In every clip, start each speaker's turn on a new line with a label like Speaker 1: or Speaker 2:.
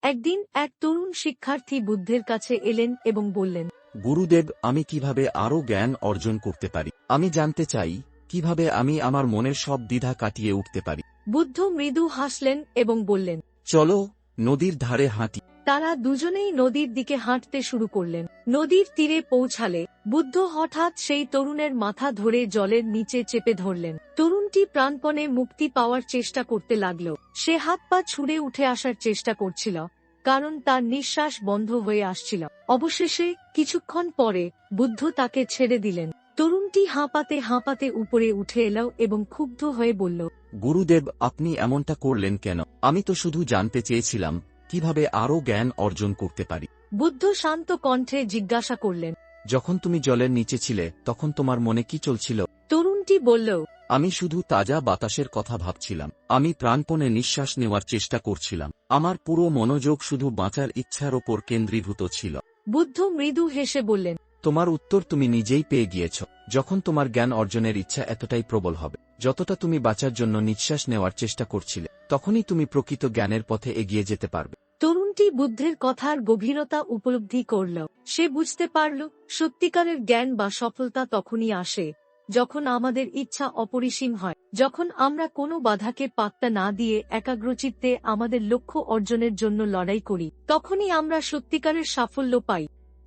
Speaker 1: একদিন এক তরুণ শিক্ষার্থী বুদ্ধের কাছে এলেন এবং বললেন,
Speaker 2: গুরুদেব, আমি কিভাবে আরও জ্ঞান অর্জন করতে পারি? আমি জানতে চাই কিভাবে আমি আমার মনের সব দ্বিধা কাটিয়ে উঠতে পারি।
Speaker 1: বুদ্ধ মৃদু হাসলেন এবং বললেন,
Speaker 2: চলো, নদীর ধারে হাঁটি।
Speaker 1: তারা দুজনেই নদীর দিকে হাঁটতে শুরু করলেন। নদীর তীরে পৌঁছালে বুদ্ধ হঠাৎ সেই তরুণের মাথা ধরে জলের নিচে চেপে ধরলেন। তরুণটি প্রাণপণে মুক্তি পাওয়ার চেষ্টা করতে লাগল। সে হাত পা ছুঁড়ে উঠে আসার চেষ্টা করছিল, কারণ তার নিঃশ্বাস বন্ধ হয়ে আসছিল। অবশেষে কিছুক্ষণ পরে বুদ্ধ তাকে ছেড়ে দিলেন। তরুণটি হাঁপাতে হাঁপাতে উপরে উঠে এলো এবং ক্ষুব্ধ হয়ে বলল,
Speaker 2: গুরুদেব, আপনি এমনটা করলেন কেন? আমি তো শুধু জানতে চেয়েছিলাম কিভাবে আরও জ্ঞান অর্জন করতে পারি।
Speaker 1: বুদ্ধ শান্ত কণ্ঠে জিজ্ঞাসা করলেন।
Speaker 2: যখন তুমি জলের নিচে ছিলে তখন তোমার মনে কি চলছিল?
Speaker 1: তরুণটি বলল,
Speaker 2: আমি শুধু তাজা বাতাসের কথা ভাবছিলাম। আমি প্রাণপণে নিঃশ্বাস নেওয়ার চেষ্টা করছিলাম। আমার পুরো মনোযোগ শুধু বাঁচার ইচ্ছার ওপর কেন্দ্রীভূত ছিল।
Speaker 1: বুদ্ধ মৃদু হেসে বললেন,
Speaker 2: তোমার উত্তর তুমি নিজেই পেয়ে গিয়েছ। যখন তোমার জ্ঞান অর্জনের ইচ্ছা এতটাই প্রবল হবে, যতটা তুমি বাঁচার জন্য নিঃশ্বাস নেওয়ার চেষ্টা করছিলে, তখনই তুমি প্রকৃত জ্ঞানের পথে এগিয়ে যেতে পারবে।
Speaker 1: তরুণটি বুদ্ধের কথার গভীরতা উপলব্ধি করল। সে বুঝতে পারল, সত্যিকারের জ্ঞান বা সফলতা তখনই আসে যখন আমাদের ইচ্ছা অপরিসীম হয়। যখন আমরা কোনো বাধাকে পাত্তা না দিয়ে একাগ্রচিত্তে আমাদের লক্ষ্য অর্জনের জন্য লড়াই করি, তখনই আমরা সত্যিকারের সাফল্য পাই।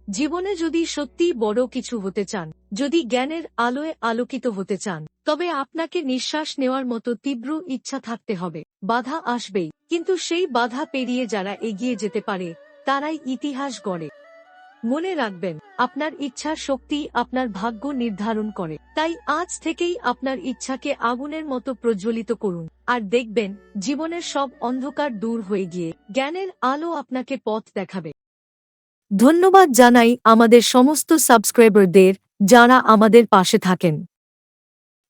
Speaker 1: জীবনে যদি সত্যিই বড় কিছু হতে চান, যদি জ্ঞানের আলোয় আলোকিত হতে চান, তবে আপনাকে নিঃশ্বাস নেওয়ার মতো তীব্র ইচ্ছা থাকতে হবে। বাধা আসবেই, কিন্তু সেই বাধা পেরিয়ে যারা এগিয়ে যেতে পারে তারাই ইতিহাস গড়ে। মনে রাখবেন, আপনার ইচ্ছার শক্তি আপনার ভাগ্য নির্ধারণ করে। তাই আজ থেকেই আপনার ইচ্ছাকে আগুনের মতো প্রজ্বলিত করুন, আর দেখবেন জীবনের সব অন্ধকার দূর হয়ে গিয়ে জ্ঞানের আলো আপনাকে পথ দেখাবে। ধন্যবাদ জানাই আমাদের সমস্ত সাবস্ক্রাইবারদের, যারা আমাদের পাশে থাকেন।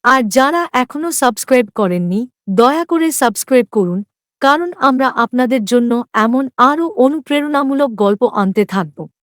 Speaker 1: আর যারা এখনো সাবস্ক্রাইব করেননি, দয়া করে সাবস্ক্রাইব করুন, কারণ আমরা আপনাদের জন্য এমন আরও অনুপ্রেরণামূলক গল্প আনতে থাকব।